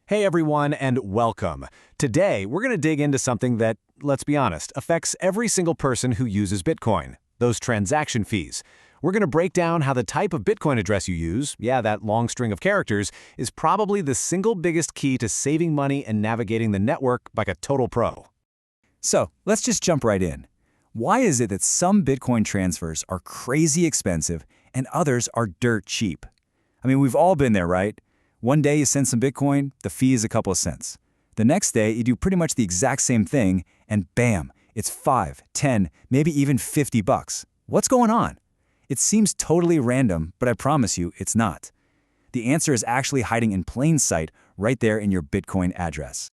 Hey everyone, and welcome. Today, we're going to dig into something that, let's be honest, affects every single person who uses Bitcoin, those transaction fees. We're going to break down how the type of Bitcoin address you use, yeah, that long string of characters, is probably the single biggest key to saving money and navigating the network like a total pro. So, let's just jump right in. Why is it that some Bitcoin transfers are crazy expensive and others are dirt cheap? I mean, we've all been there, right? One day you send some Bitcoin, the fee is a couple of cents. The next day you do pretty much the exact same thing, and bam, it's 5, 10, maybe even $50. What's going on? It seems totally random, but I promise you it's not. The answer is actually hiding in plain sight right there in your Bitcoin address.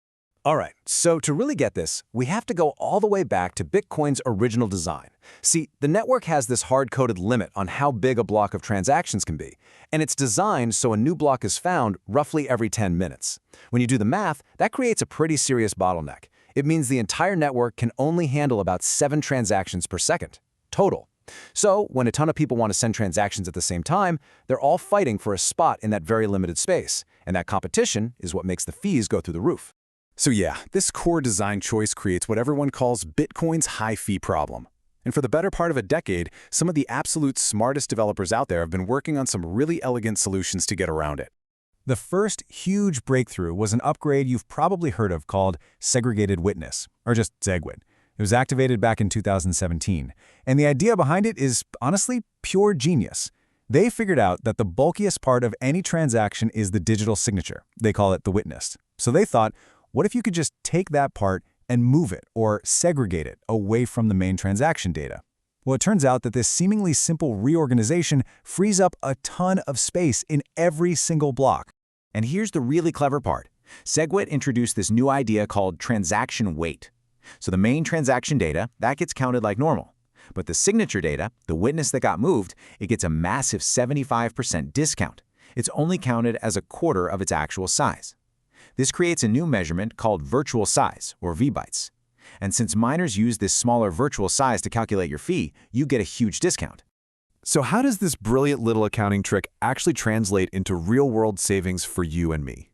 All right, so to really get this, we have to go all the way back to Bitcoin's original design. See, the network has this hard-coded limit on how big a block of transactions can be, and it's designed so a new block is found roughly every 10 minutes. When you do the math, that creates a pretty serious bottleneck. It means the entire network can only handle about 7 transactions per second, total. So, when a ton of people want to send transactions at the same time, they're all fighting for a spot in that very limited space, and that competition is what makes the fees go through the roof. So yeah, this core design choice creates what everyone calls Bitcoin's high fee problem. And for the better part of a decade, some of the absolute smartest developers out there have been working on some really elegant solutions to get around it. The first huge breakthrough was an upgrade you've probably heard of called Segregated Witness, or just SegWit. It was activated back in 2017, and the idea behind it is, honestly, pure genius. They figured out that the bulkiest part of any transaction is the digital signature. They call it the witness. So they thought, what if you could just take that part and move it, or segregate it, away from the main transaction data? Well, it turns out that this seemingly simple reorganization frees up a ton of space in every single block. And here's the really clever part. SegWit introduced this new idea called transaction weight. So the main transaction data, that gets counted like normal. But the signature data, the witness that got moved, it gets a massive 75% discount. It's only counted as a quarter of its actual size. This creates a new measurement called virtual size, or V-bytes. And since miners use this smaller virtual size to calculate your fee, you get a huge discount. So how does this brilliant little accounting trick actually translate into real-world savings for you and me?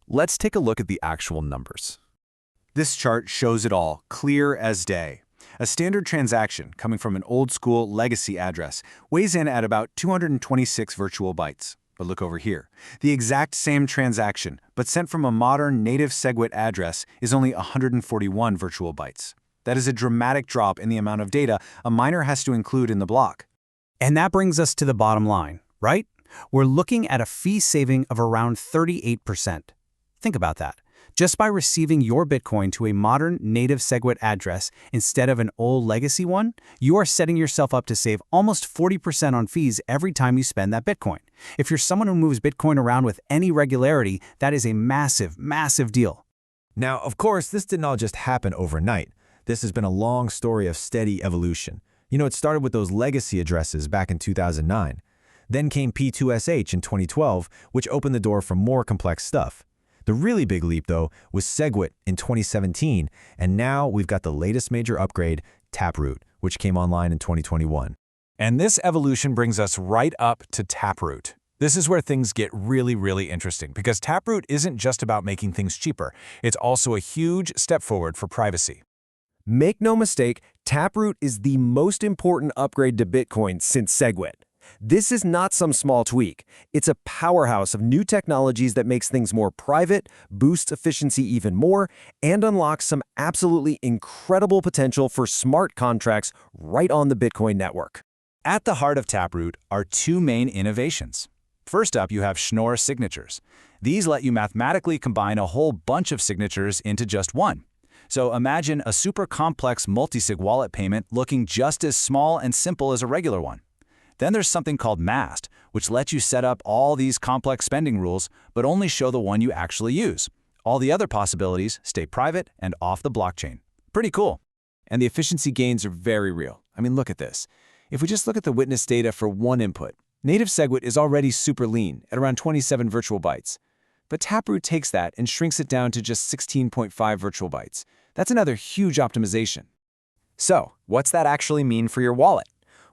Let's take a look at the actual numbers. This chart shows it all, clear as day. A standard transaction coming from an old-school legacy address weighs in at about 226 virtual bytes. But look over here. The exact same transaction, but sent from a modern native SegWit address, is only 141 virtual bytes. That is a dramatic drop in the amount of data a miner has to include in the block. And that brings us to the bottom line, right? We're looking at a fee saving of around 38%. Think about that. Just by receiving your Bitcoin to a modern native SegWit address instead of an old legacy one, you are setting yourself up to save almost 40% on fees every time you spend that Bitcoin. If you're someone who moves Bitcoin around with any regularity, that is a massive, massive deal. Now, of course, this didn't all just happen overnight. This has been a long story of steady evolution. You know, it started with those legacy addresses back in 2009. Then came P2SH in 2012, which opened the door for more complex stuff. The really big leap, though, was SegWit in 2017, and now we've got the latest major upgrade, Taproot, which came online in 2021. And this evolution brings us right up to Taproot. This is where things get really, really interesting, because Taproot isn't just about making things cheaper. It's also a huge step forward for privacy. Make no mistake, Taproot is the most important upgrade to Bitcoin since SegWit. This is not some small tweak. It's a powerhouse of new technologies that makes things more private, boosts efficiency even more, and unlocks some absolutely incredible potential for smart contracts right on the Bitcoin network. At the heart of Taproot are two main innovations. First up, you have Schnorr signatures. These let you mathematically combine a whole bunch of signatures into just one. So imagine a super complex multisig wallet payment looking just as small and simple as a regular one. Then there's something called Mast, which lets you set up all these complex spending rules, but only show the one you actually use. All the other possibilities stay private and off the blockchain. Pretty cool. And the efficiency gains are very real. I mean, look at this. If we just look at the witness data for one input, native SegWit is already super lean at around 27 virtual bytes. But Taproot takes that and shrinks it down to just 16.5 virtual bytes. That's another huge optimization. So, what's that actually mean for your wallet?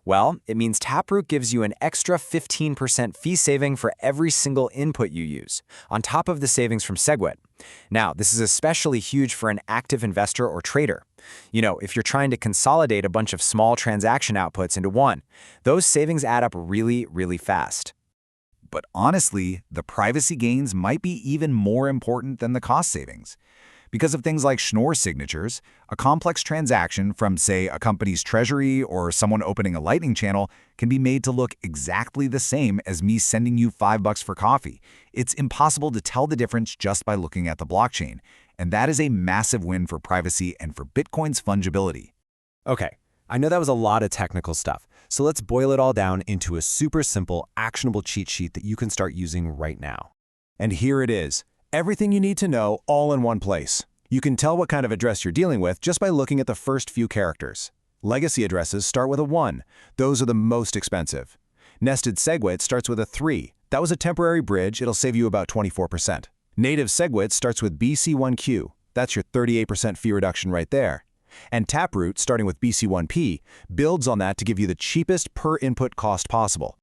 Well, it means Taproot gives you an extra 15% fee saving for every single input you use, on top of the savings from SegWit. Now, this is especially huge for an active investor or trader. If you're trying to consolidate a bunch of small transaction outputs into one, those savings add up really, really fast. But honestly, the privacy gains might be even more important than the cost savings. Because of things like Schnorr signatures, a complex transaction from, say, a company's treasury or someone opening a Lightning channel can be made to look exactly the same as me sending you $5 for coffee. It's impossible to tell the difference just by looking at the blockchain. And that is a massive win for privacy and for Bitcoin's fungibility. Okay, I know that was a lot of technical stuff, so let's boil it all down into a super simple, actionable cheat sheet that you can start using right now. And here it is. Everything you need to know all in one place. You can tell what kind of address you're dealing with just by looking at the first few characters. Legacy addresses start with a 1. Those are the most expensive. Nested SegWit starts with a 3. That was a temporary bridge. It'll save you about 24%. Native SegWit starts with BC1Q. That's your 38% fee reduction right there. And Taproot, starting with BC1P, builds on that to give you the cheapest per input cost possible.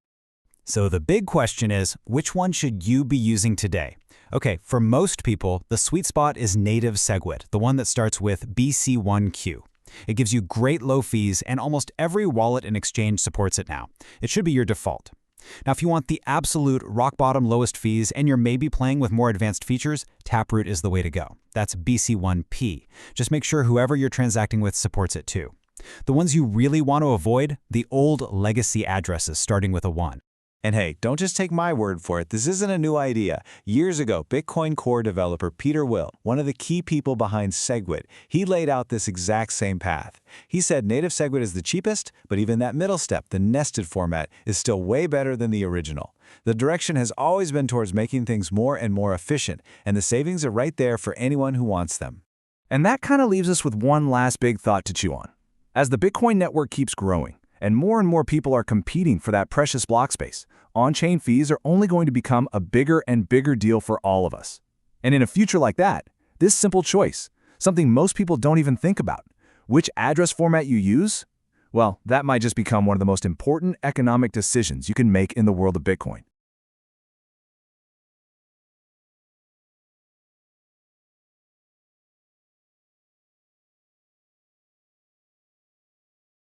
So the big question is, which one should you be using today? Okay, for most people, the sweet spot is native SegWit, the one that starts with BC1Q. It gives you great low fees, and almost every wallet and exchange supports it now. It should be your default. Now, if you want the absolute rock-bottom lowest fees and you're maybe playing with more advanced features, Taproot is the way to go. That's BC1P. Just make sure whoever you're transacting with supports it too. The ones you really want to avoid, the old legacy addresses starting with a 1. And hey, don't just take my word for it. This isn't a new idea. Years ago, Bitcoin Core developer Peter Will, one of the key people behind SegWit, he laid out this exact same path. He said native SegWit is the cheapest, but even that middle step, the nested format, is still way better than the original. The direction has always been towards making things more and more efficient, and the savings are right there for anyone who wants them. And that kind of leaves us with one last big thought to chew on. As the Bitcoin network keeps growing, and more people are competing for that precious block space, on-chain fees are only going to become a bigger and bigger deal for all of us. And in a future like that, this simple choice, something most people don't even think about, which address format you use, well, that might just become one of the most important economic decisions you can make in the world of Bitcoin.